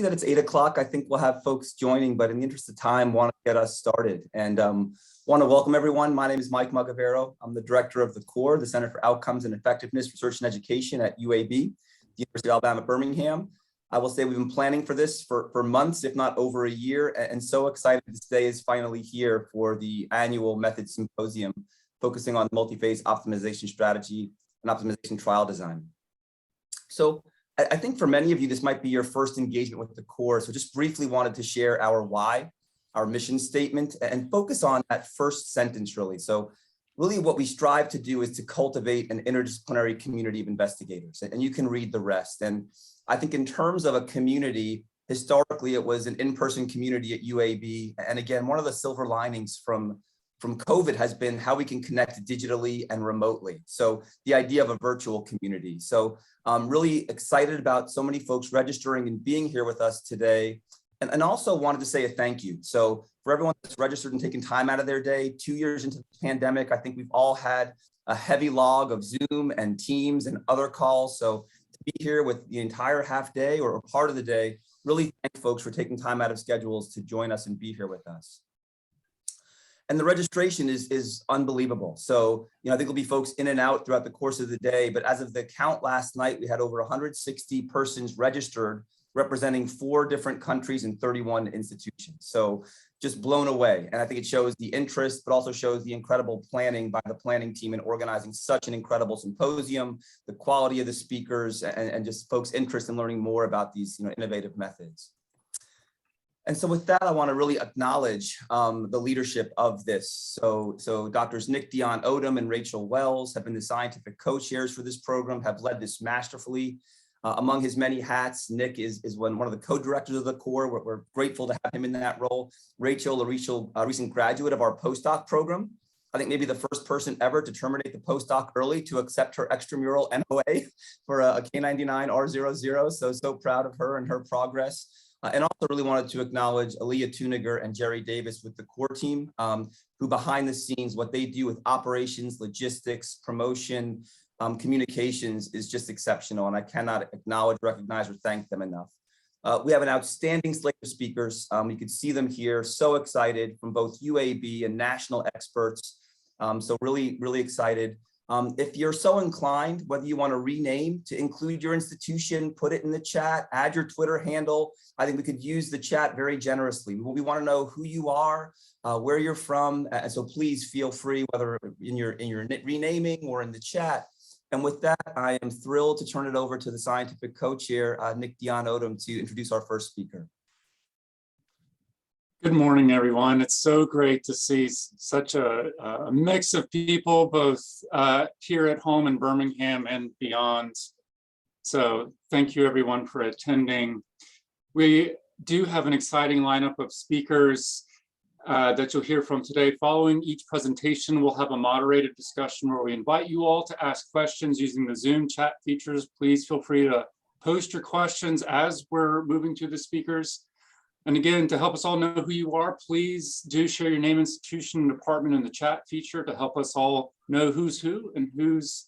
that it's 8 o'clock. I think we'll have folks joining, but in the interest of time, want to get us started. And want to welcome everyone. My name is Mike Mugavero. I'm the director of the COERE, the Center for Outcomes and Effectiveness Research and Education at UAB, the University of Alabama, Birmingham. I will say we've been planning for this for months, if not over a year, and so excited today is finally here for the annual Method Symposium, focusing on multi-phase optimization strategy and optimization trial design. So I think for many of you, this might be your first engagement with the COERE. So just briefly wanted to share our why, our mission statement, and focus on that first sentence really. So really what we strive to do is to cultivate an interdisciplinary community of investigators, and you can read the rest. And I think in terms of a community, historically, it was an in-person community at UAB. And again, one of the silver linings from COVID has been how we can connect digitally and remotely. So the idea of a virtual community. So I'm really excited about so many folks registering and being here with us today. And also wanted to say a thank you. So for everyone that's registered and taken time out of their day, 2 years into the pandemic, I think we've all had a heavy log of Zoom and Teams and other calls. So to be here with the entire half day or part of the day, really thank folks for taking time out of schedules to join us and be here with us. And the registration is unbelievable. So, I think there'll be folks in and out throughout the course of the day, but as of the count last night, we had over 160 persons registered, representing 4 different countries and 31 institutions. So just blown away. And I think it shows the interest, but also shows the incredible planning by the planning team in organizing such an incredible symposium, the quality of the speakers, and just folks' interest in learning more about these innovative methods. And so with that, I want to really acknowledge the leadership of this. So Drs. Nick Dion Odom and Rachel Wells have been the scientific co-chairs for this program, have led this masterfully. Among his many hats, Nick is one of the co-directors of the COERE. We're grateful to have him in that role. Rachel, a recent graduate of our postdoc program. I think maybe the first person ever to terminate the postdoc early to accept her extramural NOA for a K99 R00. So proud of her and her progress. And also really wanted to acknowledge Aaliyah Tuniger and Jerry Davis with the COERE team, who behind the scenes, what they do with operations, logistics, promotion, communications is just exceptional. And I cannot acknowledge, recognize, or thank them enough. We have an outstanding slate of speakers. You can see them here, so excited, from both UAB and national experts. So really, really excited. If you're so inclined, whether you want to rename to include your institution, put it in the chat, add your Twitter handle. I think we could use the chat very generously. We want to know who you are, where you're from. And so please feel free, whether in your renaming or in the chat. And with that, I am thrilled to turn it over to the scientific co-chair, Nick Dion Odom, to introduce our first speaker. Good morning, everyone. It's so great to see such a mix of people, both here at home in Birmingham and beyond. So thank you, everyone, for attending. We do have an exciting lineup of speakers that you'll hear from today. Following each presentation, we'll have a moderated discussion where we invite you all to ask questions using the Zoom chat features. Please feel free to post your questions as we're moving to the speakers. And again, to help us all know who you are, please do share your name, institution, and department in the chat feature to help us all know who's who and who's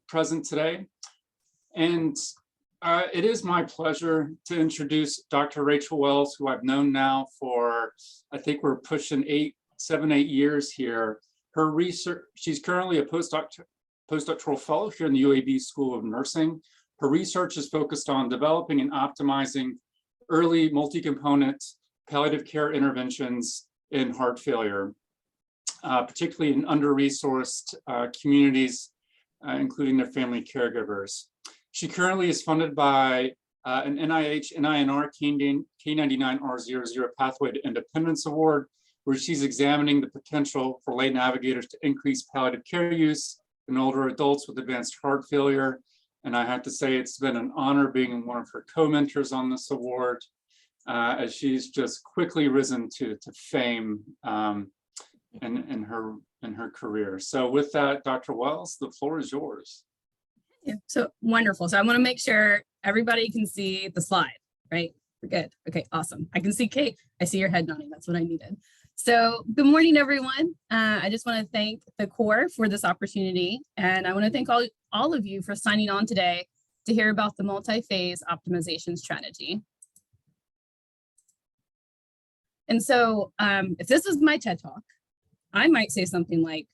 present today. And it is my pleasure to introduce Dr. Rachel Wells, who I've known now for, I think we're pushing 7, 8 years here. Her research, she's currently a postdoctoral fellow here in the UAB School of Nursing. Her research is focused on developing and optimizing early multi-component palliative care interventions in heart failure, particularly in under-resourced communities, including their family caregivers. She currently is funded by an NIH NINR K99 R00 Pathway to Independence Award, where she's examining the potential for lay navigators to increase palliative care use in older adults with advanced heart failure. And I have to say, it's been an honor being one of her co-mentors on this award, as she's just quickly risen to fame in her career. So with that, Dr. Wells, the floor is yours. Yeah, so wonderful. So I want to make sure everybody can see the slide, right? We're good. Okay, awesome. I can see Kate. I see your head nodding. That's what I needed. So good morning, everyone. I just want to thank the COERE for this opportunity. And I want to thank all of you for signing on today to hear about the multi-phase optimization strategy. And so if this was my TED Talk, I might say something like,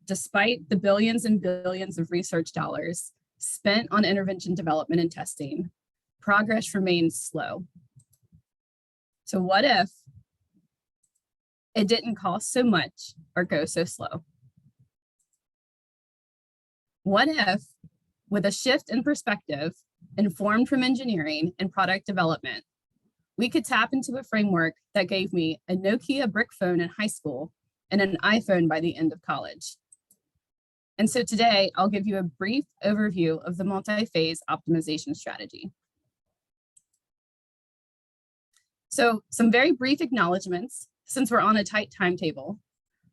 despite the billions and billions of research dollars spent on intervention development and testing, progress remains slow. So what if it didn't cost so much or go so slow? What if, with a shift in perspective, informed from engineering and product development, we could tap into a framework that gave me a Nokia brick phone in high school and an iPhone by the end of college? And so today I'll give you a brief overview of the multi-phase optimization strategy. So some very brief acknowledgements, since we're on a tight timetable.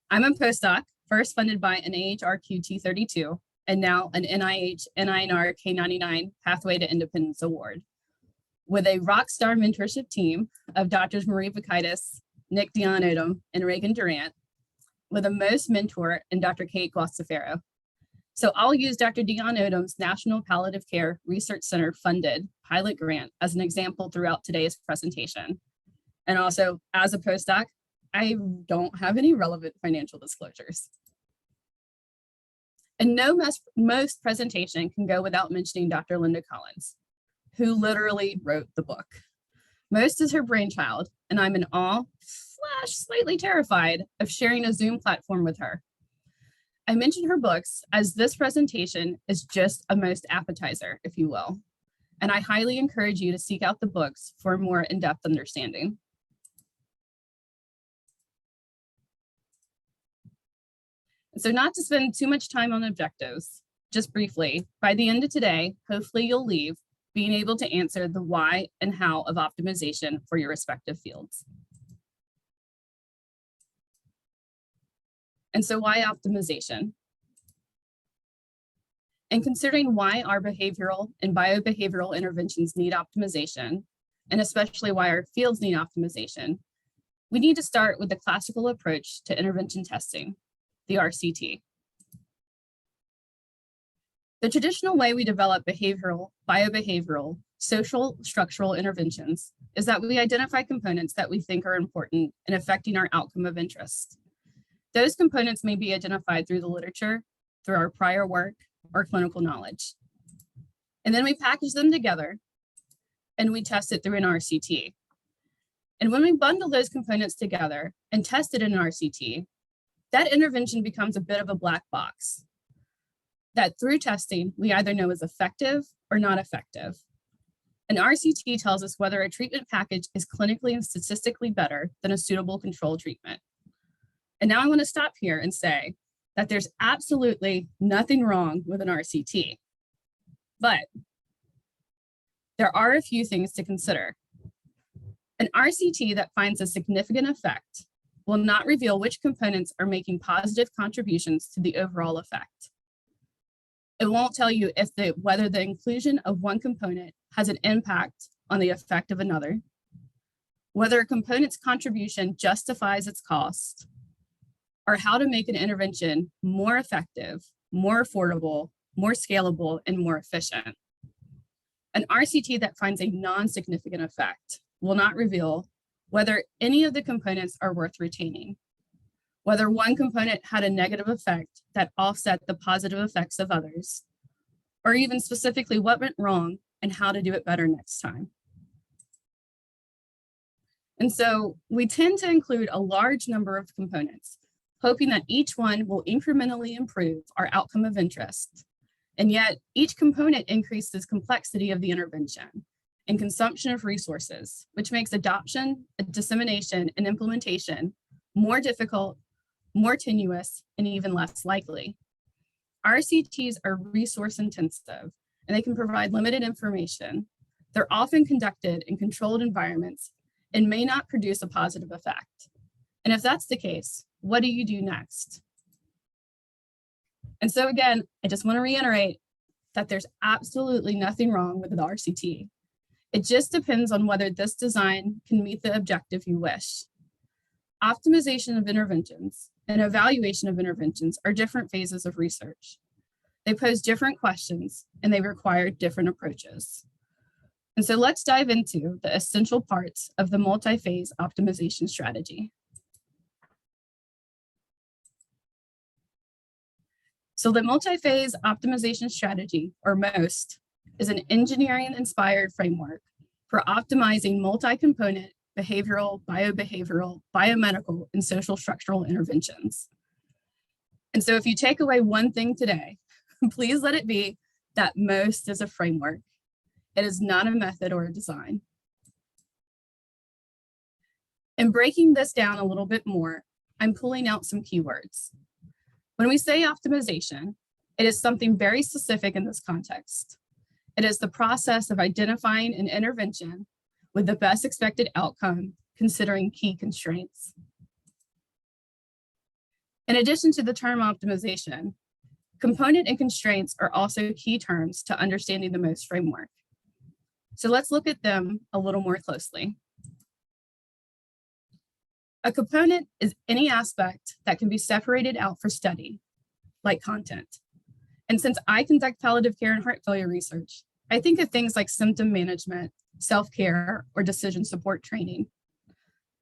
I'm a postdoc, first funded by an AHRQ T32, and now an NIH NINR K99 Pathway to Independence Award, with a rockstar mentorship team of Drs. Marie Vakaitis, Nick Dionodom, and Reagan Durant, with a most mentor in Dr. Kate Guastafaro. So I'll use Dr. Dionodom's National Palliative Care Research Center funded pilot grant as an example throughout today's presentation. And also, as a postdoc, I don't have any relevant financial disclosures. And no most presentation can go without mentioning Dr. Linda Collins, who literally wrote the book. Most is her brainchild, and I'm in awe / slightly terrified of sharing a Zoom platform with her. I mention her books as this presentation is just a most appetizer, if you will, and I highly encourage you to seek out the books for a more in-depth understanding. So not to spend too much time on objectives, just briefly, by the end of today, hopefully you'll leave being able to answer the why and how of optimization for your respective fields. And so why optimization? And considering why our behavioral and biobehavioral interventions need optimization, and especially why our fields need optimization, we need to start with the classical approach to intervention testing, the RCT. The traditional way we develop behavioral, biobehavioral, social structural interventions is that we identify components that we think are important in affecting our outcome of interest. Those components may be identified through the literature, through our prior work, or clinical knowledge. And then we package them together and we test it through an RCT. And when we bundle those components together and test it in an RCT, that intervention becomes a bit of a black box that through testing, we either know is effective or not effective. An RCT tells us whether a treatment package is clinically and statistically better than a suitable control treatment. And now I want to stop here and say that there's absolutely nothing wrong with an RCT, but there are a few things to consider. An RCT that finds a significant effect will not reveal which components are making positive contributions to the overall effect. It won't tell you if whether the inclusion of one component has an impact on the effect of another, whether a component's contribution justifies its cost, or how to make an intervention more effective, more affordable, more scalable, and more efficient. An RCT that finds a non-significant effect will not reveal whether any of the components are worth retaining, whether one component had a negative effect that offset the positive effects of others, or even specifically what went wrong and how to do it better next time. And so we tend to include a large number of components, hoping that each one will incrementally improve our outcome of interest. And yet each component increases complexity of the intervention and consumption of resources, which makes adoption, dissemination, and implementation more difficult, more tenuous, and even less likely. RCTs are resource intensive, and they can provide limited information. They're often conducted in controlled environments and may not produce a positive effect. And if that's the case, what do you do next? And so again, I just want to reiterate that there's absolutely nothing wrong with an RCT. It just depends on whether this design can meet the objective you wish. Optimization of interventions and evaluation of interventions are different phases of research. They pose different questions and they require different approaches. And so let's dive into the essential parts of the multi-phase optimization strategy. So the multi-phase optimization strategy, or MOST, is an engineering-inspired framework for optimizing multi-component behavioral, biobehavioral, biomedical, and social structural interventions. And so if you take away one thing today, please let it be that MOST is a framework. It is not a method or a design. And breaking this down a little bit more, I'm pulling out some keywords. When we say optimization, it is something very specific in this context. It is the process of identifying an intervention with the best expected outcome, considering key constraints. In addition to the term optimization, component and constraints are also key terms to understanding the MOST framework. So let's look at them a little more closely. A component is any aspect that can be separated out for study, like content. And since I conduct palliative care and heart failure research, I think of things like symptom management, self-care, or decision support training.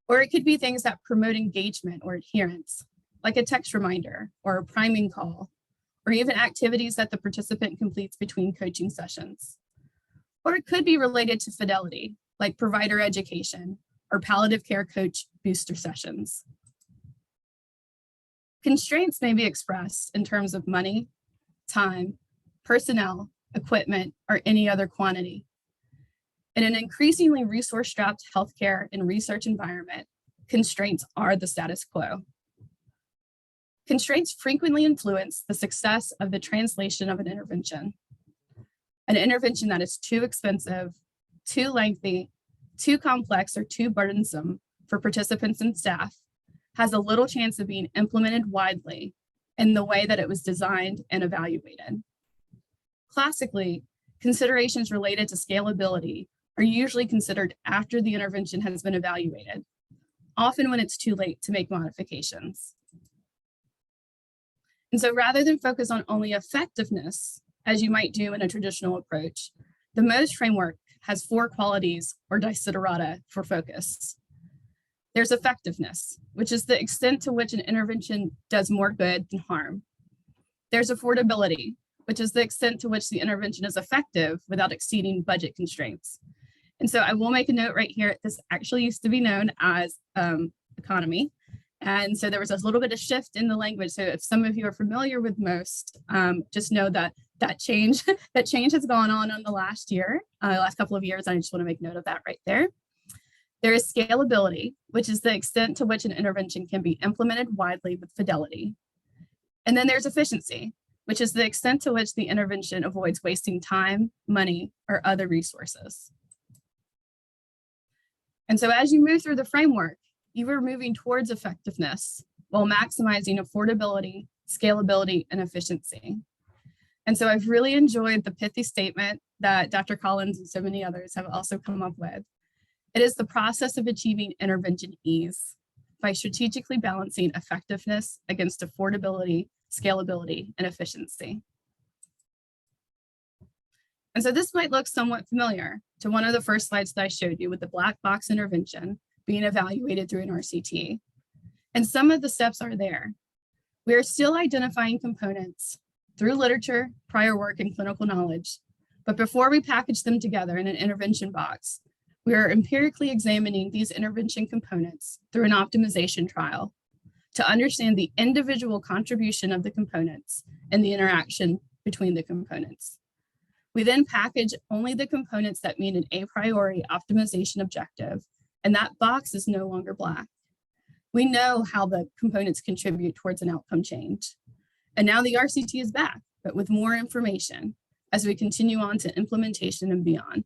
Or it could be things that promote engagement or adherence, like a text reminder or a priming call, or even activities that the participant completes between coaching sessions. Or it could be related to fidelity, like provider education or palliative care coach booster sessions. Constraints may be expressed in terms of money, time, personnel, equipment, or any other quantity. In an increasingly resource-strapped healthcare and research environment, constraints are the status quo. Constraints frequently influence the success of the translation of an intervention. An intervention that is too expensive, too lengthy, too complex, or too burdensome for participants and staff has a little chance of being implemented widely in the way that it was designed and evaluated. Classically, considerations related to scalability are usually considered after the intervention has been evaluated, often when it's too late to make modifications. And so rather than focus on only effectiveness, as you might do in a traditional approach, the MOST framework has 4 qualities or desiderata for focus. There's effectiveness, which is the extent to which an intervention does more good than harm. There's affordability, which is the extent to which the intervention is effective without exceeding budget constraints. And so I will make a note right here, this actually used to be known as economy. And so there was a little bit of shift in the language. So if some of you are familiar with MOST, just know that that change has gone on the last year, last couple of years. I just want to make note of that right there. There is scalability, which is the extent to which an intervention can be implemented widely with fidelity. And then there's efficiency, which is the extent to which the intervention avoids wasting time, money, or other resources. And so as you move through the framework, you are moving towards effectiveness while maximizing affordability, scalability, and efficiency. And so I've really enjoyed the pithy statement that Dr. Collins and so many others have also come up with. It is the process of achieving intervention ease by strategically balancing effectiveness against affordability, scalability, and efficiency. And so this might look somewhat familiar to one of the first slides that I showed you with the black box intervention being evaluated through an RCT. And some of the steps are there. We are still identifying components through literature, prior work, and clinical knowledge. But before we package them together in an intervention box, we are empirically examining these intervention components through an optimization trial to understand the individual contribution of the components and the interaction between the components. We then package only the components that meet an a priori optimization objective, and that box is no longer black. We know how the components contribute towards an outcome change. And now the RCT is back, but with more information as we continue on to implementation and beyond.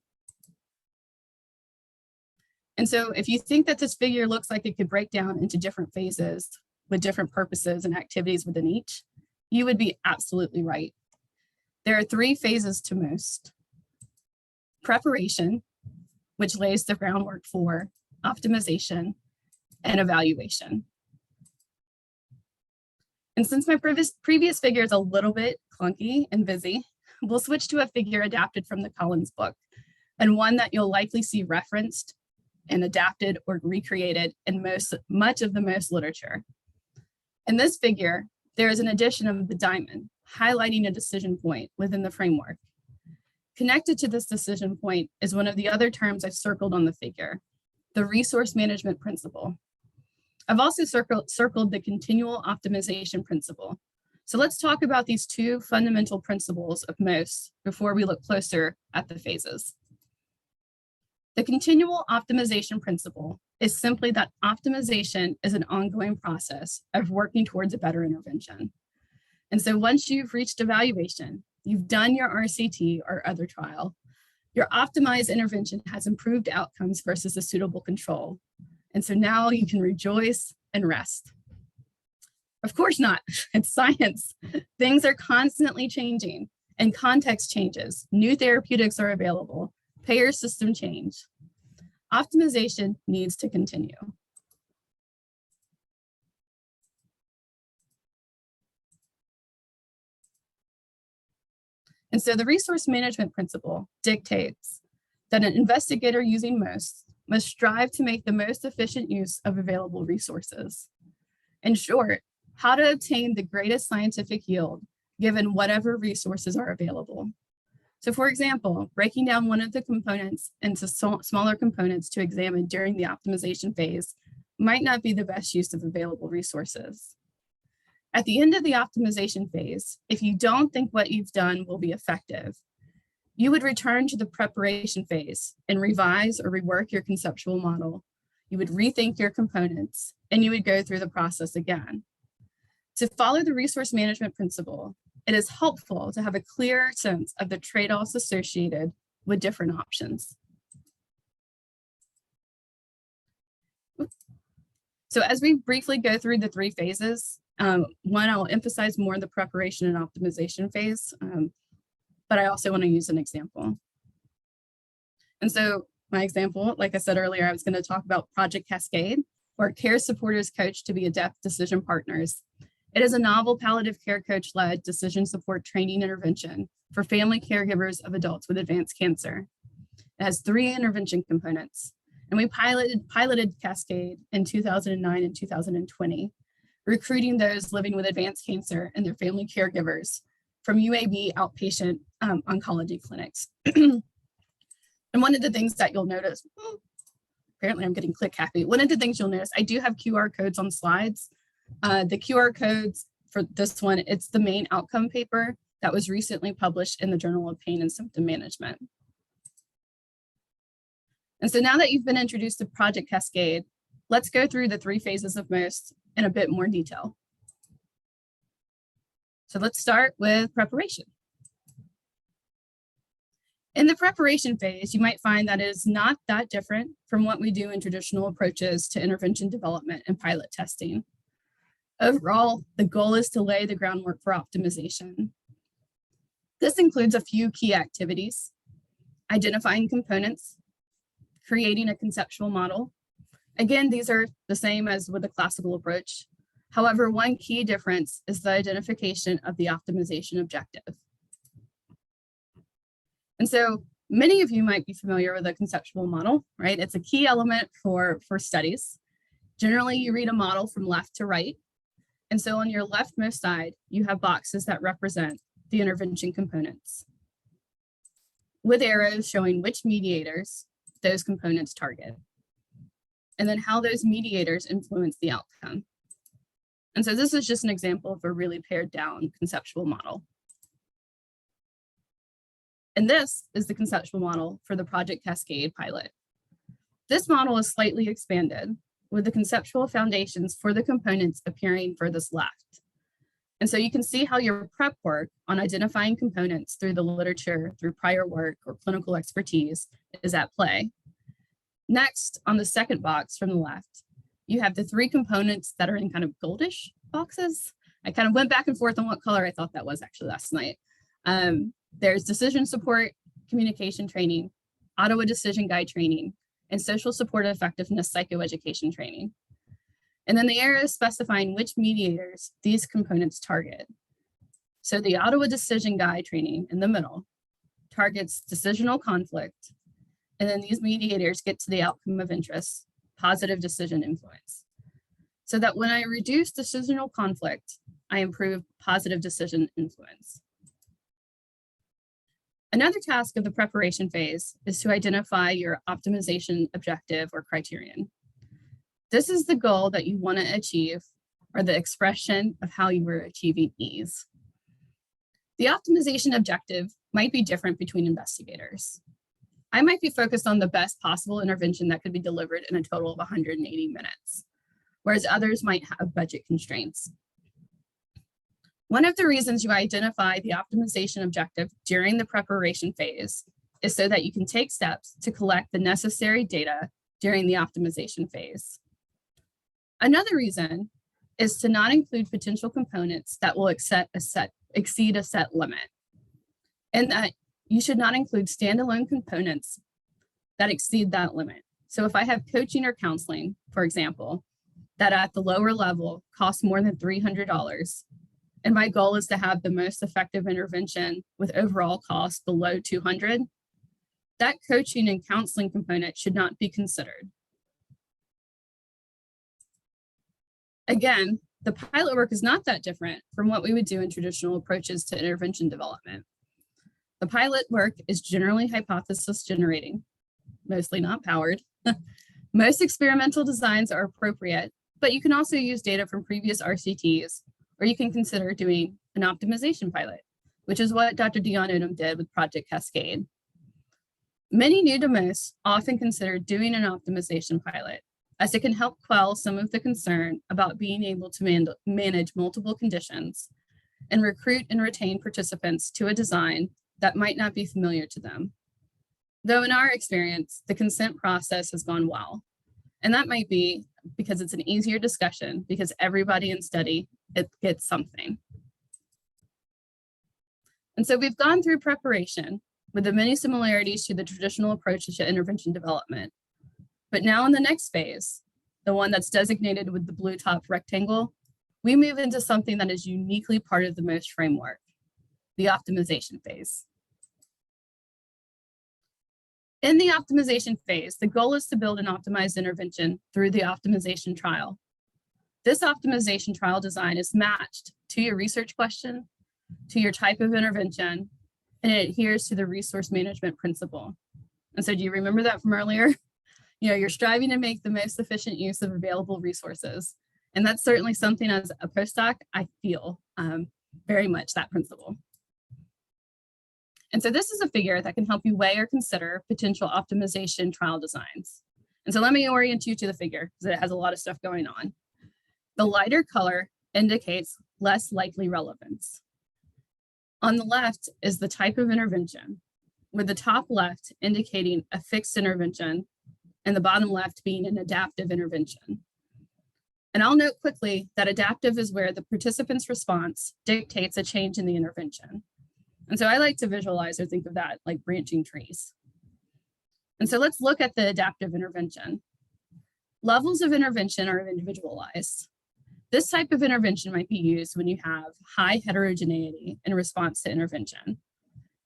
And so if you think that this figure looks like it could break down into different phases with different purposes and activities within each, you would be absolutely right. There are 3 phases to MOST. Preparation, which lays the groundwork for optimization and evaluation. And since my previous figure is a little bit clunky and busy, we'll switch to a figure adapted from the Collins book, and one that you'll likely see referenced and adapted or recreated in much of the most literature. In this figure, there is an addition of the diamond, highlighting a decision point within the framework. Connected to this decision point is one of the other terms I've circled on the figure, the resource management principle. I've also circled the continual optimization principle. So let's talk about these two fundamental principles of MOST before we look closer at the phases. The continual optimization principle is simply that optimization is an ongoing process of working towards a better intervention. And so once you've reached evaluation, you've done your RCT or other trial, your optimized intervention has improved outcomes versus a suitable control. And so now you can rejoice and rest. Of course not, it's science. Things are constantly changing and context changes. New therapeutics are available, payer system change. Optimization needs to continue. And so the resource management principle dictates that an investigator using MOST must strive to make the most efficient use of available resources. In short, how to obtain the greatest scientific yield given whatever resources are available. So for example, breaking down one of the components into smaller components to examine during the optimization phase might not be the best use of available resources. At the end of the optimization phase, if you don't think what you've done will be effective, you would return to the preparation phase and revise or rework your conceptual model. You would rethink your components and you would go through the process again. To follow the resource management principle, it is helpful to have a clear sense of the trade-offs associated with different options. So as we briefly go through the three phases, one, I'll emphasize more the preparation and optimization phase, but I also want to use an example. And so my example, like I said earlier, I was going to talk about Project Cascade, where care supporters coach to be adept decision partners. It is a novel palliative care coach-led decision support training intervention for family caregivers of adults with advanced cancer. It has 3 intervention components, and we piloted Cascade in 2009 and 2020, recruiting those living with advanced cancer and their family caregivers from UAB outpatient oncology clinics. And one of the things that you'll notice, apparently I'm getting click happy. One of the things you'll notice, I do have QR codes on slides. The QR codes for this one, it's the main outcome paper that was recently published in the Journal of Pain and Symptom Management. And so now that you've been introduced to Project Cascade, let's go through the 3 phases of MOST in a bit more detail. So let's start with preparation. In the preparation phase, you might find that it is not that different from what we do in traditional approaches to intervention development and pilot testing. Overall, the goal is to lay the groundwork for optimization. This includes a few key activities: identifying components, creating a conceptual model. Again, these are the same as with the classical approach. However, one key difference is the identification of the optimization objective. And so many of you might be familiar with a conceptual model, right? It's a key element for studies. Generally, you read a model from left to right. And so on your leftmost side, you have boxes that represent the intervention components, with arrows showing which mediators those components target, and then how those mediators influence the outcome. And so this is just an example of a really pared down conceptual model. And this is the conceptual model for the Project Cascade pilot. This model is slightly expanded, with the conceptual foundations for the components appearing furthest left. And so you can see how your prep work on identifying components through the literature, through prior work or clinical expertise is at play. Next, on the second box from the left, you have the 3 components that are in kind of goldish boxes. I kind of went back and forth on what color I thought that was actually last night. There's decision support, communication training, auto decision guide training, and social support effectiveness psychoeducation training. And then the arrows specifying which mediators these components target. So the auto decision guide training in the middle targets decisional conflict And then these mediators get to the outcome of interest, positive decision influence. So that when I reduce decisional conflict, I improve positive decision influence. Another task of the preparation phase is to identify your optimization objective or criterion. This is the goal that you want to achieve, or the expression of how you are achieving ease. The optimization objective might be different between investigators. I might be focused on the best possible intervention that could be delivered in a total of 180 minutes, whereas others might have budget constraints. One of the reasons you identify the optimization objective during the preparation phase is so that you can take steps to collect the necessary data during the optimization phase. Another reason is to not include potential components that will exceed a set limit, and that you should not include standalone components that exceed that limit. So if I have coaching or counseling, for example, that at the lower level costs more than $300, and my goal is to have the most effective intervention with overall cost below $200, that coaching and counseling component should not be considered. Again, the pilot work is not that different from what we would do in traditional approaches to intervention development. The pilot work is generally hypothesis generating, mostly not powered. Most experimental designs are appropriate, but you can also use data from previous RCTs, or you can consider doing an optimization pilot, which is what Dr. Dion Odom did with Project Cascade. Many new to most often consider doing an optimization pilot, as it can help quell some of the concern about being able to manage multiple conditions and recruit and retain participants to a design that might not be familiar to them. Though in our experience, the consent process has gone well. And that might be because it's an easier discussion because everybody in study gets something. And so we've gone through preparation with the many similarities to the traditional approach to intervention development. But now in the next phase, the one that's designated with the blue top rectangle, we move into something that is uniquely part of the MOST framework, the optimization phase. In the optimization phase, the goal is to build an optimized intervention through the optimization trial. This optimization trial design is matched to your research question, to your type of intervention, and it adheres to the resource management principle. And so do you remember that from earlier? You know, you're striving to make the most efficient use of available resources. And that's certainly something as a postdoc, I feel very much that principle. And so this is a figure that can help you weigh or consider potential optimization trial designs. And so let me orient you to the figure because it has a lot of stuff going on. The lighter color indicates less likely relevance. On the left is the type of intervention, with the top left indicating a fixed intervention and the bottom left being an adaptive intervention. And I'll note quickly that adaptive is where the participant's response dictates a change in the intervention. And so I like to visualize or think of that like branching trees. And so let's look at the adaptive intervention. Levels of intervention are individualized. This type of intervention might be used when you have high heterogeneity in response to intervention.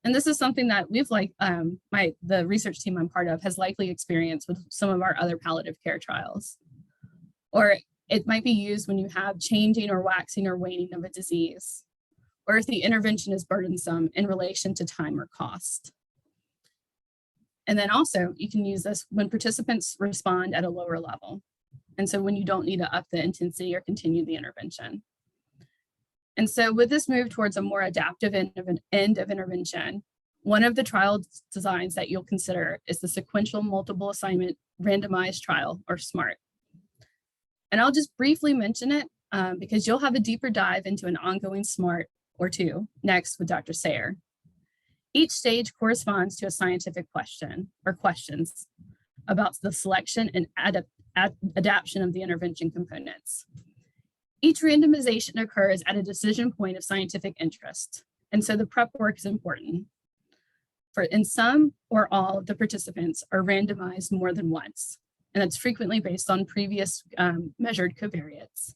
And this is something that we've the research team I'm part of has likely experienced with some of our other palliative care trials. Or it might be used when you have changing or waxing or waning of a disease, or if the intervention is burdensome in relation to time or cost. And then also you can use this when participants respond at a lower level. And so when you don't need to up the intensity or continue the intervention. And so with this move towards a more adaptive end of intervention, one of the trial designs that you'll consider is the sequential multiple assignment randomized trial, or SMART. And I'll just briefly mention it because you'll have a deeper dive into an ongoing SMART or two next with Dr. Sayer. Each stage corresponds to a scientific question or questions about the selection and adaptation of the intervention components. Each randomization occurs at a decision point of scientific interest. And so the prep work is important. In some or all of the participants are randomized more than once. And that's frequently based on previous measured covariates.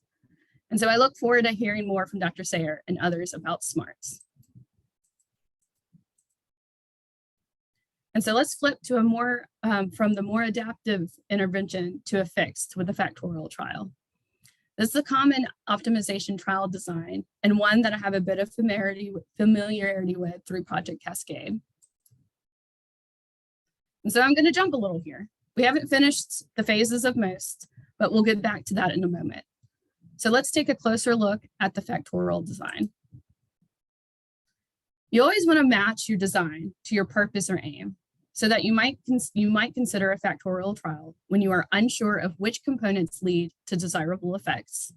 And so I look forward to hearing more from Dr. Sayer and others about SMARTs. And so let's flip to a more, from the more adaptive intervention to a fixed with the Factorial trial. This is a common optimization trial design and one that I have a bit of familiarity with through Project Cascade. And so I'm going to jump a little here. We haven't finished the phases of most, but we'll get back to that in a moment. So let's take a closer look at the Factorial design. You always want to match your design to your purpose or aim, so that you might consider a Factorial trial when you are unsure of which components lead to desirable effects,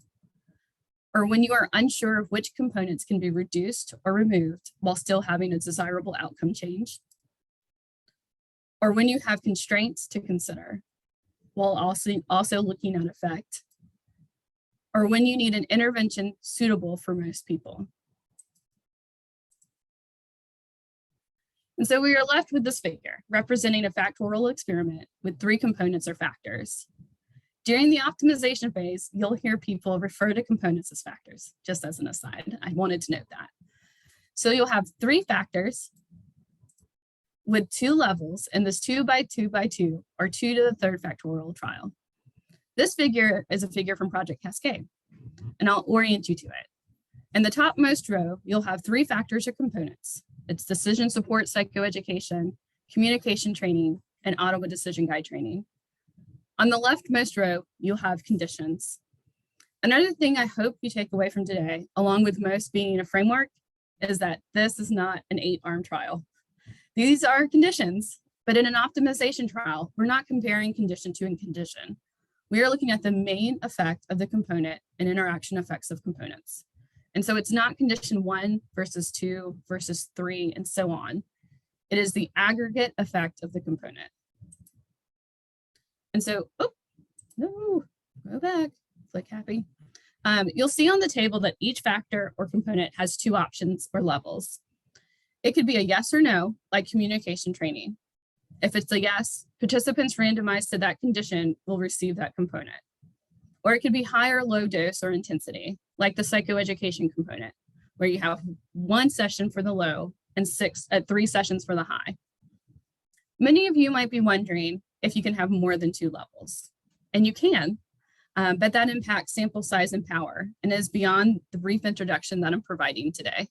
or when you are unsure of which components can be reduced or removed while still having a desirable outcome change, or when you have constraints to consider while also looking at effect, or when you need an intervention suitable for most people. And so we are left with this figure representing a Factorial experiment with 3 components or factors. During the optimization phase, you'll hear people refer to components as factors, just as an aside. I wanted to note that. So you'll have 3 factors with 2 levels, and this 2 by 2 by 2 are 2 to the 3rd Factorial trial. This figure is a figure from Project Cascade, and I'll orient you to it. In the topmost row, you'll have 3 factors or components. It's decision support psychoeducation, communication training, and Ottawa decision guide training. On the leftmost row, you'll have conditions. Another thing I hope you take away from today, along with most being a framework, is that this is not an 8-arm trial. These are conditions, but in an optimization trial, we're not comparing condition to condition. We are looking at the main effect of the component and interaction effects of components. And so it's not condition 1 versus 2 versus 3 and so on. It is the aggregate effect of the component. And so, oh, no, go back, click happy. You'll see on the table that each factor or component has 2 options or levels. It could be a yes or no, like communication training. If it's a yes, participants randomized to that condition will receive that component. Or it could be high or low dose or intensity, like the psychoeducation component, where you have 1 session for the low and 3 sessions for the high. Many of you might be wondering if you can have more than 2 levels, and you can, but that impacts sample size and power and is beyond the brief introduction that I'm providing today.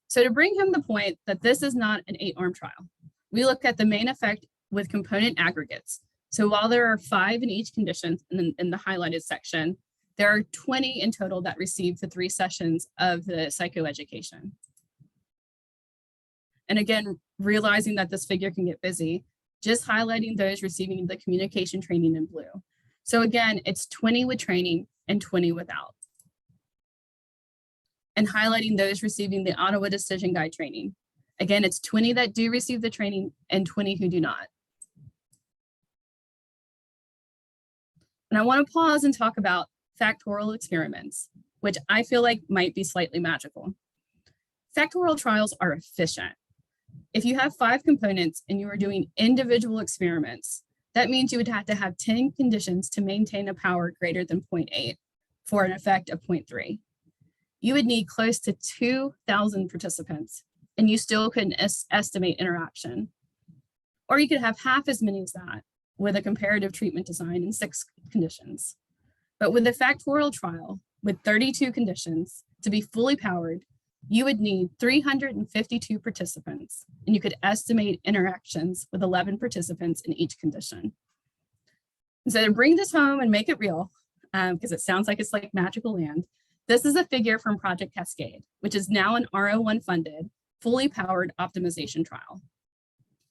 So to bring home the point that this is not an 8-arm trial, we look at the main effect with component aggregates. So while there are 5 in each condition in the highlighted section, there are 20 in total that receive the 3 sessions of the psychoeducation. And again, realizing that this figure can get busy, just highlighting those receiving the communication training in blue. So again, it's 20 with training and 20 without. And highlighting those receiving the Ottawa decision guide training. Again, it's 20 that do receive the training and 20 who do not. And I want to pause and talk about Factorial experiments, which I feel like might be slightly magical. Factorial trials are efficient. If you have 5 components and you are doing individual experiments, that means you would have to have 10 conditions to maintain a power greater than 0.8 for an effect of 0.3. You would need close to 2,000 participants, and you still couldn't estimate interaction. Or you could have half as many as that with a comparative treatment design in 6 conditions. But with the Factorial trial, with 32 conditions, to be fully powered, you would need 352 participants, and you could estimate interactions with 11 participants in each condition. And so to bring this home and make it real, because it sounds like it's like magical land, this is a figure from Project Cascade, which is now an R01 funded, fully powered optimization trial.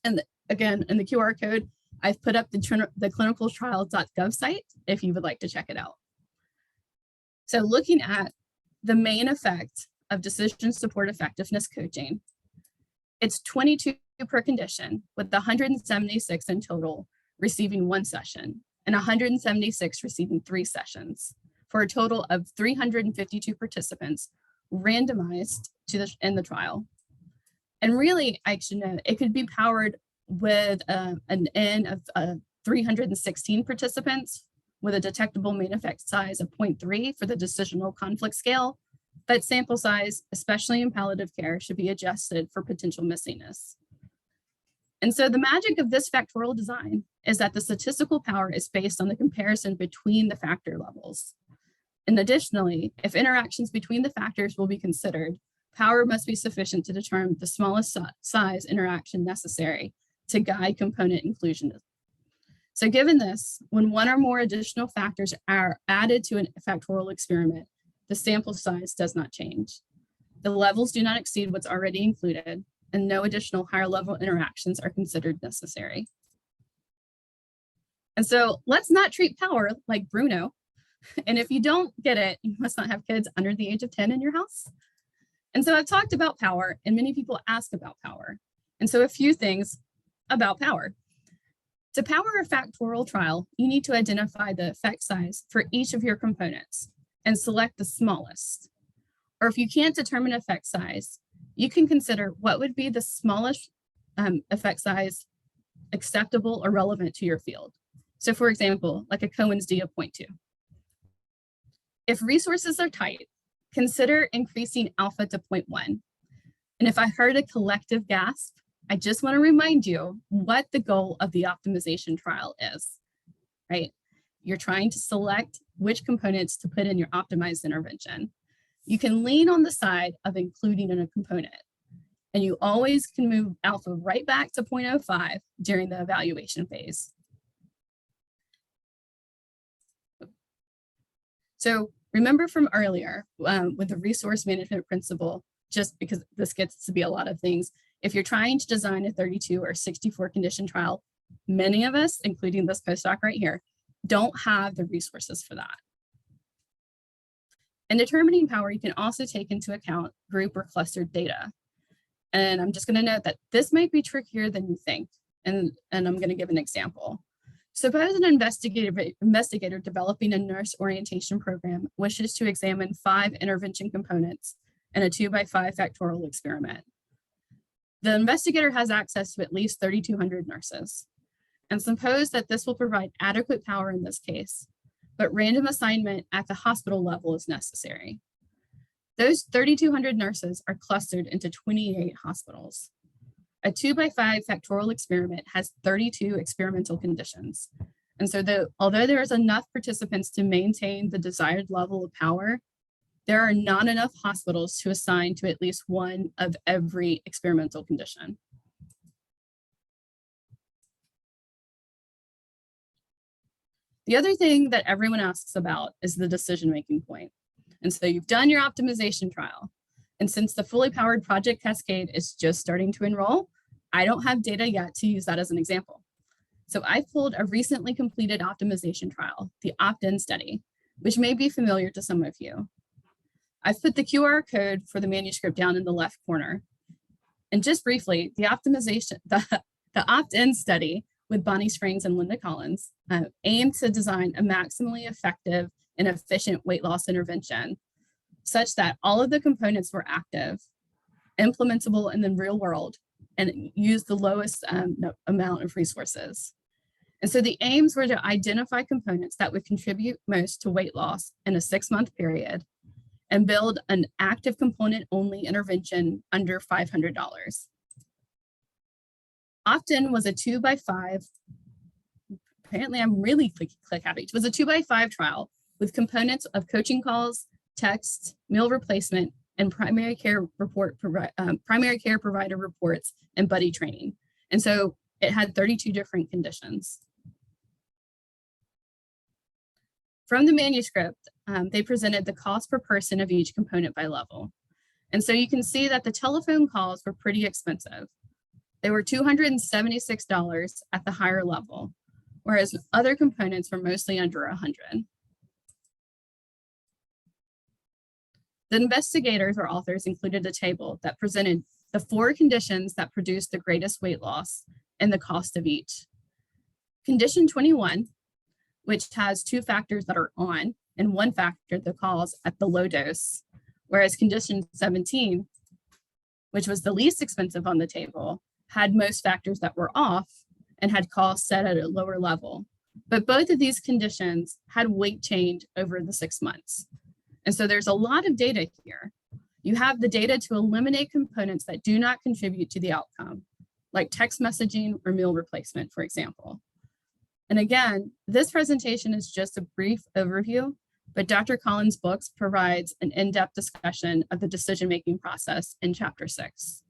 And again, in the QR code, I've put up the clinicaltrials.gov site if you would like to check it out. So looking at the main effect of decision support effectiveness coaching, it's 22 per condition, with 176 in total receiving 1 session and 176 receiving 3 sessions, for a total of 352 participants randomized in the trial. And really, I should note, it could be powered with an N of 316 participants with a detectable main effect size of 0.3 for the decisional conflict scale, but sample size, especially in palliative care, should be adjusted for potential missingness. And so the magic of this factorial design is that the statistical power is based on the comparison between the factor levels. And additionally, if interactions between the factors will be considered, power must be sufficient to determine the smallest size interaction necessary to guide component inclusion. So given this, when one or more additional factors are added to a factorial experiment, the sample size does not change. The levels do not exceed what's already included, and no additional higher level interactions are considered necessary. And so let's not treat power like Bruno. And if you don't get it, you must not have kids under the age of 10 in your house. And so I've talked about power, and many people ask about power. And so a few things about power. To power a factorial trial, you need to identify the effect size for each of your components and select the smallest. Or if you can't determine effect size, you can consider what would be the smallest effect size acceptable or relevant to your field. So for example, like a Cohen's d of 0.2. If resources are tight, consider increasing alpha to 0.1. And if I heard a collective gasp, I just want to remind you what the goal of the optimization trial is, right? You're trying to select which components to put in your optimized intervention. You can lean on the side of including in a component, and you always can move alpha right back to 0.05 during the evaluation phase. So remember from earlier with the resource management principle, just because this gets to be a lot of things, if you're trying to design a 32 or 64 condition trial, many of us, including this postdoc right here, don't have the resources for that. In determining power, you can also take into account group or clustered data. And I'm just going to note that this might be trickier than you think. And I'm going to give an example. Suppose an investigator developing a nurse orientation program wishes to examine 5 intervention components in a 2x5 factorial experiment. The investigator has access to at least 3,200 nurses. And suppose that this will provide adequate power in this case, but random assignment at the hospital level is necessary. Those 3,200 nurses are clustered into 28 hospitals. A 2x5 factorial experiment has 32 experimental conditions. And so although there is enough participants to maintain the desired level of power, there are not enough hospitals to assign to at least one of every experimental condition. The other thing that everyone asks about is the decision-making point. And so you've done your optimization trial. And since the fully powered project cascade is just starting to enroll, I don't have data yet to use that as an example. So I pulled a recently completed optimization trial, the opt-in study, which may be familiar to some of you. I've put the QR code for the manuscript down in the left corner. And just briefly, the opt-in study with Bonnie Springs and Linda Collins aimed to design a maximally effective and efficient weight loss intervention such that all of the components were active, implementable in the real world, and use the lowest amount of resources. And so the aims were to identify components that would contribute most to weight loss in a 6-month period and build an active component only intervention under $500. Opt-in was a 2x5, apparently I'm really click happy. It was a 2x5 trial with components of coaching calls, text, meal replacement, and primary care provider reports and buddy training. And so it had 32 different conditions. From the manuscript, they presented the cost per person of each component by level. And so you can see that the telephone calls were pretty expensive. They were $276 at the higher level, whereas other components were mostly under $100. The investigators or authors included a table that presented the 4 conditions that produced the greatest weight loss and the cost of each. Condition 21, which has 2 factors that are on and 1 factor that calls at the low dose, whereas condition 17, which was the least expensive on the table, had most factors that were off and had costs set at a lower level. But both of these conditions had weight change over the 6 months. And so there's a lot of data here. You have the data to eliminate components that do not contribute to the outcome, like text messaging or meal replacement, for example. And again, this presentation is just a brief overview, but Dr. Collins' books provides an in-depth discussion of the decision-making process in chapter 6.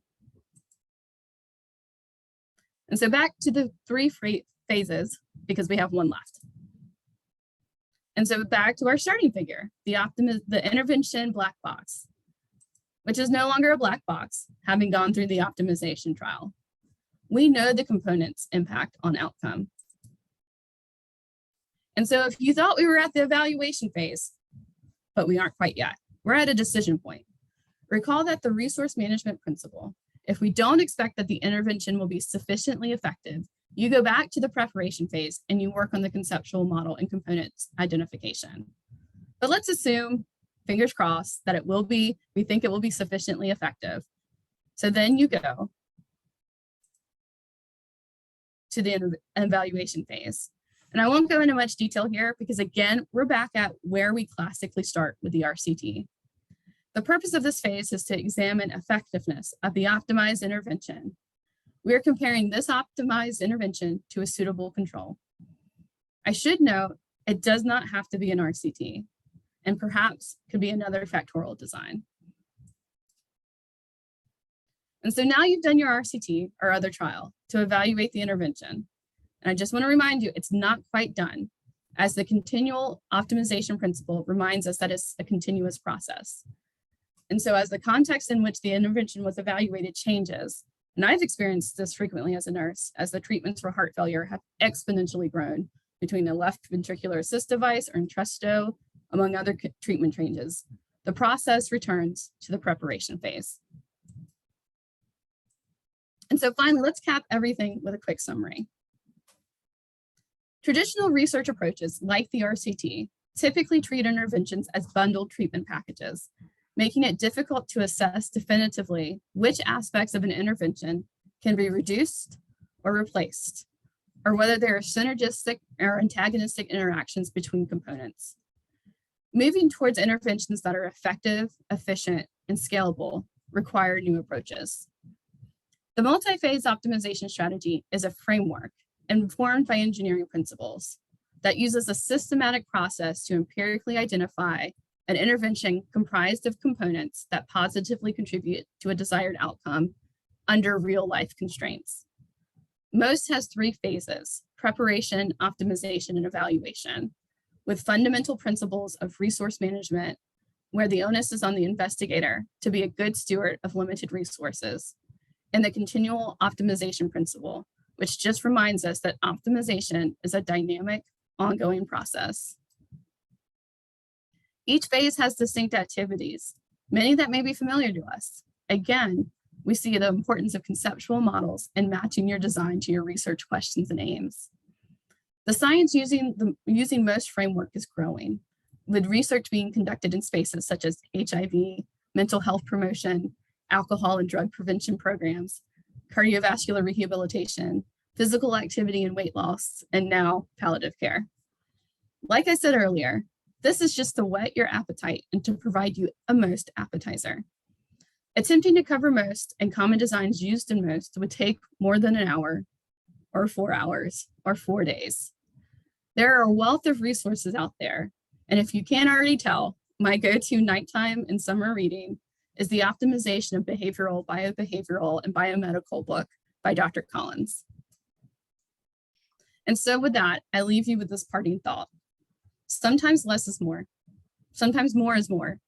And so back to the 3 phases, because we have one left. And so back to our starting figure, the intervention black box, which is no longer a black box, having gone through the optimization trial. We know the components impact on outcome. And so if you thought we were at the evaluation phase, but we aren't quite yet, we're at a decision point. Recall that the resource management principle, if we don't expect that the intervention will be sufficiently effective, you go back to the preparation phase and you work on the conceptual model and components identification. But let's assume, fingers crossed, that it will be, we think it will be sufficiently effective. So then you go to the evaluation phase. And I won't go into much detail here because again, we're back at where we classically start with the RCT. The purpose of this phase is to examine effectiveness of the optimized intervention. We are comparing this optimized intervention to a suitable control. I should note, it does not have to be an RCT, and perhaps could be another Factorial design. And so now you've done your RCT or other trial to evaluate the intervention. And I just want to remind you, it's not quite done, as the continual optimization principle reminds us that it's a continuous process. And so as the context in which the intervention was evaluated changes, and I've experienced this frequently as a nurse, as the treatments for heart failure have exponentially grown between the left ventricular assist device or Entresto, among other treatment changes, the process returns to the preparation phase. And so finally, let's cap everything with a quick summary. Traditional research approaches like the RCT typically treat interventions as bundled treatment packages, making it difficult to assess definitively which aspects of an intervention can be reduced or replaced, or whether there are synergistic or antagonistic interactions between components. Moving towards interventions that are effective, efficient, and scalable require new approaches. The multi-phase optimization strategy is a framework informed by engineering principles that uses a systematic process to empirically identify an intervention comprised of components that positively contribute to a desired outcome under real-life constraints. Most has 3 phases: preparation, optimization, and evaluation, with fundamental principles of resource management, where the onus is on the investigator to be a good steward of limited resources, and the continual optimization principle, which just reminds us that optimization is a dynamic, ongoing process. Each phase has distinct activities, many that may be familiar to us. Again, we see the importance of conceptual models and matching your design to your research questions and aims. The science using most framework is growing, with research being conducted in spaces such as HIV, mental health promotion, alcohol and drug prevention programs, cardiovascular rehabilitation, physical activity and weight loss, and now palliative care. Like I said earlier, this is just to whet your appetite and to provide you a most appetizer. Attempting to cover most and common designs used in most would take more than an hour, or 4 hours, or 4 days. There are a wealth of resources out there, and if you can't already tell, my go-to nighttime and summer reading is the Optimization of Behavioral, Biobehavioral, and Biomedical book by Dr. Collins. And so with that, I leave you with this parting thought. Sometimes less is more. Sometimes more is more,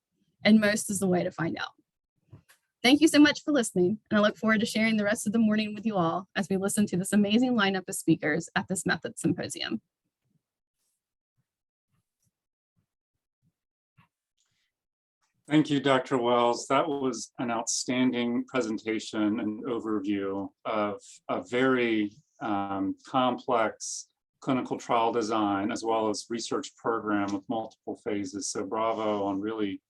and most is the way to find out. Thank you so much for listening, and I look forward to sharing the rest of the morning with you all as we listen to this amazing lineup of speakers at this Method Symposium. Thank you, Dr. Wells. That was an outstanding presentation and overview of a very complex clinical trial design, as well as research program with multiple phases. So bravo on really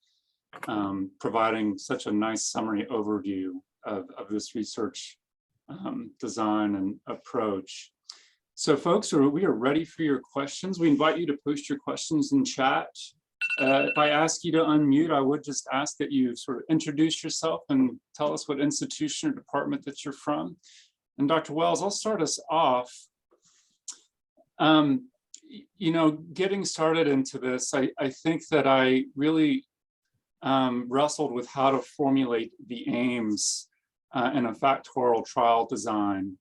providing such a nice summary overview of this research design and approach. So folks, we are ready for your questions. We invite you to post your questions in chat. if I ask you to unmute, I would just ask that you sort of introduce yourself and tell us what institution or department that you're from. And Dr. Wells, I'll start us off. You know, getting started into this, I think that I really wrestled with how to formulate the aims in a factorial trial design.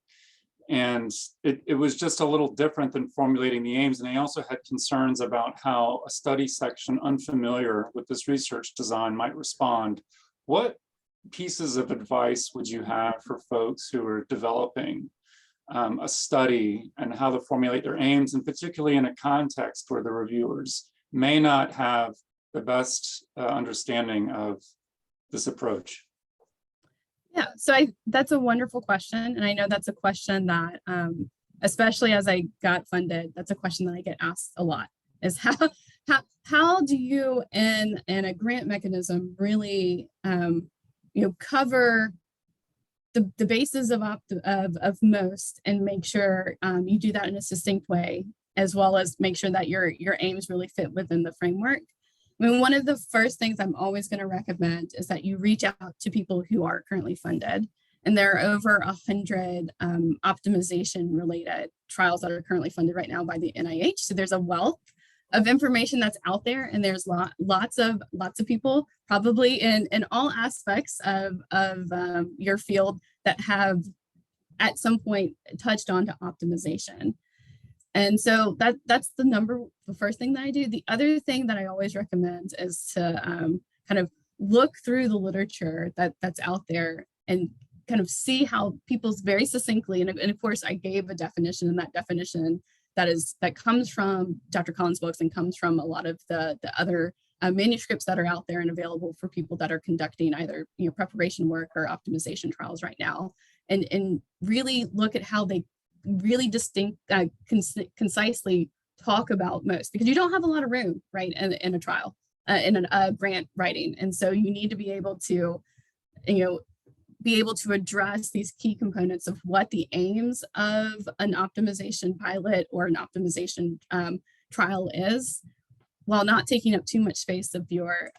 And it was just a little different than formulating the aims. And I also had concerns about how a study section unfamiliar with this research design might respond. What pieces of advice would you have for folks who are developing a study and how to formulate their aims, and particularly in a context where the reviewers may not have the best understanding of this approach? Yeah, so that's a wonderful question. And I know that's a question that, especially as I got funded, that's a question that I get asked a lot, is how do you in a grant mechanism really cover the bases of most, and make sure you do that in a succinct way, as well as make sure that your aims really fit within the framework. I mean, one of the first things I'm always going to recommend is that you reach out to people who are currently funded. And there are over 100 optimization related trials that are currently funded right now by the NIH. So there's a wealth of information that's out there, and there's lots of people probably in all aspects of your field that have at some point touched on to optimization. And so that's the first thing that I do. The other thing that I always recommend is to kind of look through the literature that's out there and kind of see how people's very succinctly, and of course I gave a definition, and that definition that comes from Dr. Collins' books and comes from a lot of the other manuscripts that are out there and available for people that are conducting either preparation work or optimization trials right now, and really look at how they really concisely talk about most, because you don't have a lot of room, right, in a trial, in a grant writing. And so you need to be able to, address these key components of what the aims of an optimization pilot or an optimization trial is, while not taking up too much space of your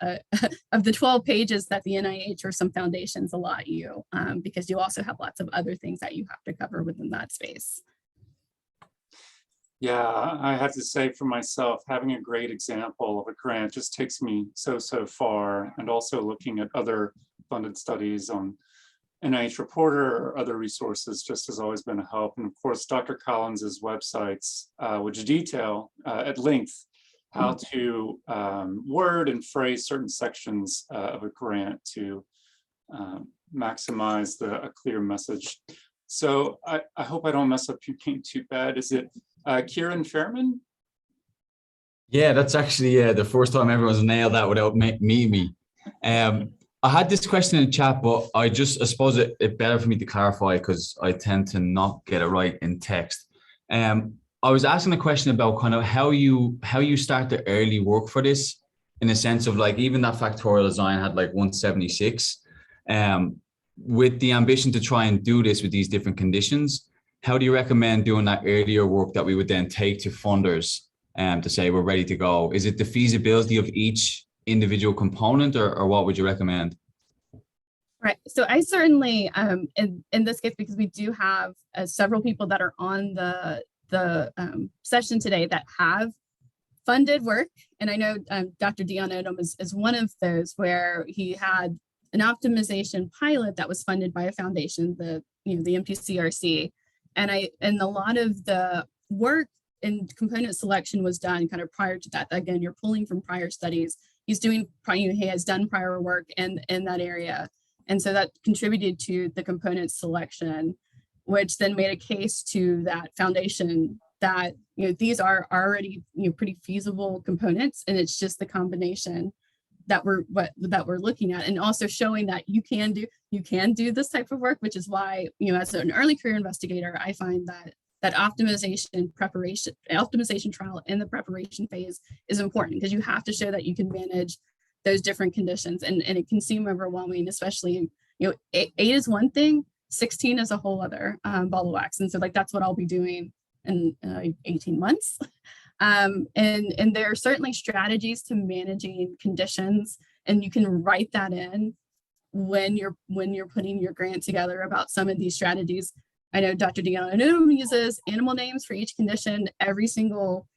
of the 12 pages that the NIH or some foundations allot you, because you also have lots of other things that you have to cover within that space. Yeah, I have to say for myself, having a great example of a grant just takes me so far, and also looking at other funded studies on NIH Reporter or other resources just has always been a help. And of course, Dr. Collins's websites, which detail at length how to word and phrase certain sections of a grant to maximize a clear message. So I hope I don't mess up your name too bad. Is it Kieran Fairman? Yeah, that's actually the first time everyone's nailed that without me. I had this question in chat, but I suppose it's better for me to clarify because I tend to not get it right in text. I was asking a question about kind of how you start the early work for this, in a sense of like, even that factorial design had like 176, with the ambition to try and do this with these different conditions. How do you recommend doing that earlier work that we would then take to funders to say we're ready to go? Is it the feasibility of each individual component, or what would you recommend? Right. So I certainly, in this case, because we do have several people that are on the session today that have funded work, and I know Dr. Dion Odom is one of those, where he had an optimization pilot that was funded by a foundation, the MTCRC, and a lot of the work and component selection was done kind of prior to that. Again, you're pulling from prior studies. He has done prior work in that area, and so that contributed to the component selection, which then made a case to that foundation that these are already pretty feasible components, and it's just the combination that we're looking at, and also showing that you can do this type of work, which is why as an early career investigator, I find that optimization trial in the preparation phase is important, because you have to show that you can manage those different conditions, and it can seem overwhelming, especially 8 is one thing, 16 is a whole other ball of wax. And so that's what I'll be doing in 18 months. And there are certainly strategies to managing conditions, and you can write that in when you're putting your grant together about some of these strategies. I know Dr. Diano uses animal names for each condition. Every single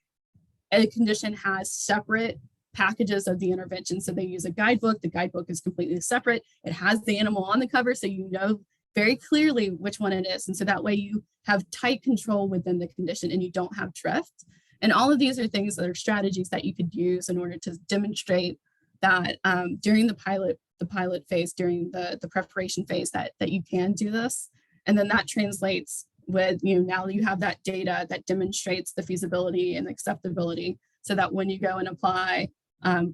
condition has separate packages of the intervention. So they use a guidebook. The guidebook is completely separate. It has the animal on the cover, so you know very clearly which one it is. And so that way you have tight control within the condition and you don't have drift. And all of these are things that are strategies that you could use in order to demonstrate that during the pilot phase, during the preparation phase, that you can do this. And then that translates with, now you have that data that demonstrates the feasibility and acceptability, so that when you go and apply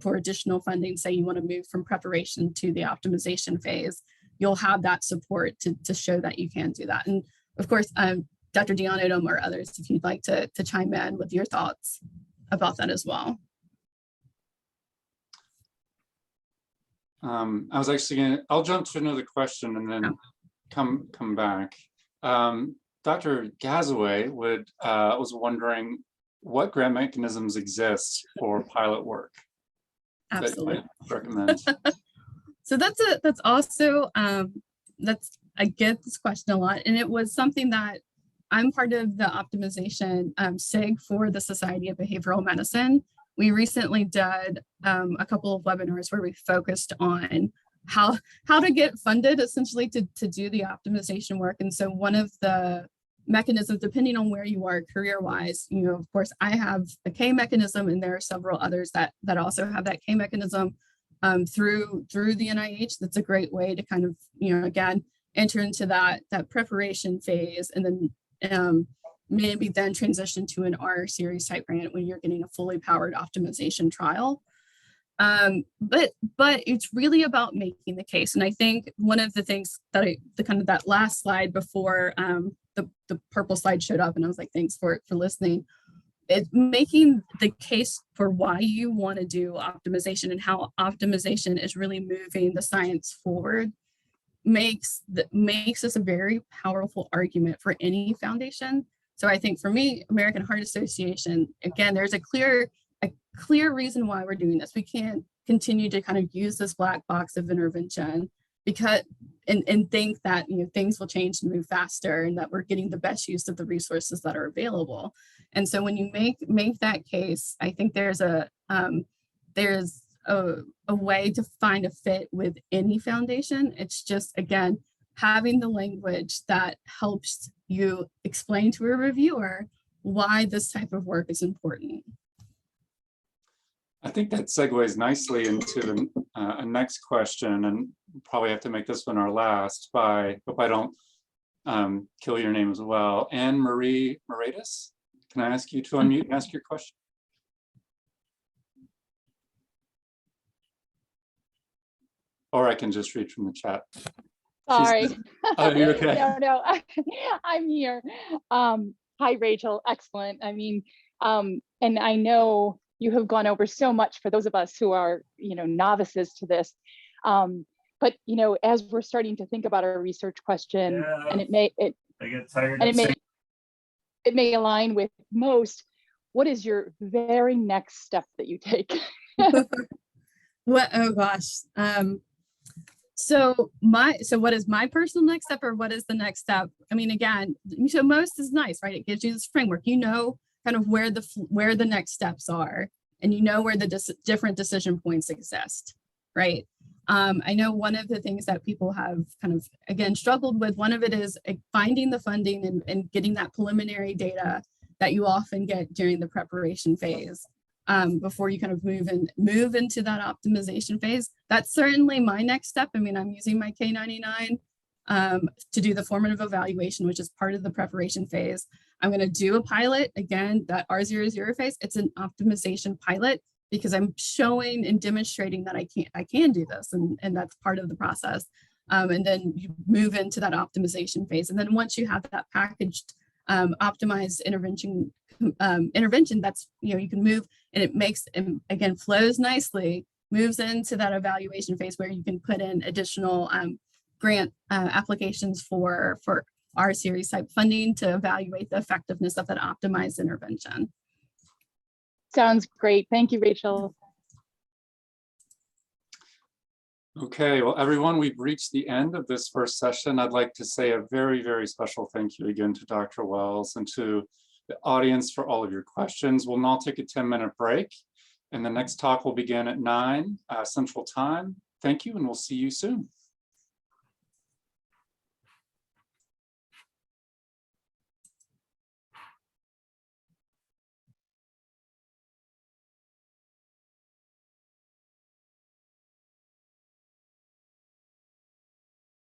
for additional funding, say you want to move from preparation to the optimization phase, you'll have that support to show that you can do that. And of course, Dr. Diano or others, if you'd like to chime in with your thoughts about that as well. I was actually I'll jump to another question and then come back. Dr. Gazaway was wondering what grant mechanisms exist for pilot work. Absolutely. That you might recommend. So that's also, I get this question a lot, and it was something that I'm part of the optimization SIG for the Society of Behavioral Medicine. We recently did a couple of webinars where we focused on how to get funded essentially to do the optimization work. And so one of the mechanisms, depending on where you are career-wise, of course, I have a K mechanism, and there are several others that also have that K mechanism through the NIH. That's a great way to kind of, again, enter into that preparation phase, and then maybe then transition to an R series type grant when you're getting a fully powered optimization trial. But it's really about making the case. And I think one of the things that that last slide before the purple slide showed up, and I was like, thanks for listening. It's making the case for why you want to do optimization and how optimization is really moving the science forward makes this a very powerful argument for any foundation. So I think for me, American Heart Association, again, there's a clear reason why we're doing this. We can't continue to kind of use this black box of intervention because and think that things will change and move faster, and that we're getting the best use of the resources that are available. And so when you make that case, I think there's a way to find a fit with any foundation. It's just, again, having the language that helps you explain to a reviewer why this type of work is important. I think that segues nicely into the next question, and probably have to make this one our last. Hope I don't kill your name as well. Anne Marie Moratis, can I ask you to unmute and ask your question? Or I can just read from the chat. Sorry. Oh, you're okay. No, I'm here. Hi, Rachel. Excellent. I mean, and I know you have gone over so much for those of us who are, novices to this. But as we're starting to think about our research question, and it may align with most, what is your very next step that you take? Oh gosh. So what is my personal next step, or what is the next step? I mean, again, so most is nice, right? It gives you this framework, kind of where the next steps are, and where the different decision points exist, right? I know one of the things that people have kind of, again, struggled with, one of it is finding the funding and getting that preliminary data that you often get during the preparation phase before you kind of move into that optimization phase. That's certainly my next step. I mean, I'm using my K99 to do the formative evaluation, which is part of the preparation phase. I'm going to do a pilot, again, that R00 phase. It's an optimization pilot because I'm showing and demonstrating that I can do this, and that's part of the process. And then you move into that optimization phase. And then once you have that packaged optimized intervention, that's, you can move, and it makes, and again, flows nicely, moves into that evaluation phase where you can put in additional grant applications for R series type funding to evaluate the effectiveness of that optimized intervention. Sounds great. Thank you, Rachel. Okay, well, everyone, we've reached the end of this first session. I'd like to say a very, very special thank you again to Dr. Wells and to the audience for all of your questions. We'll now take a 10-minute break, and the next talk will begin at 9 Central Time. Thank you, and we'll see you soon.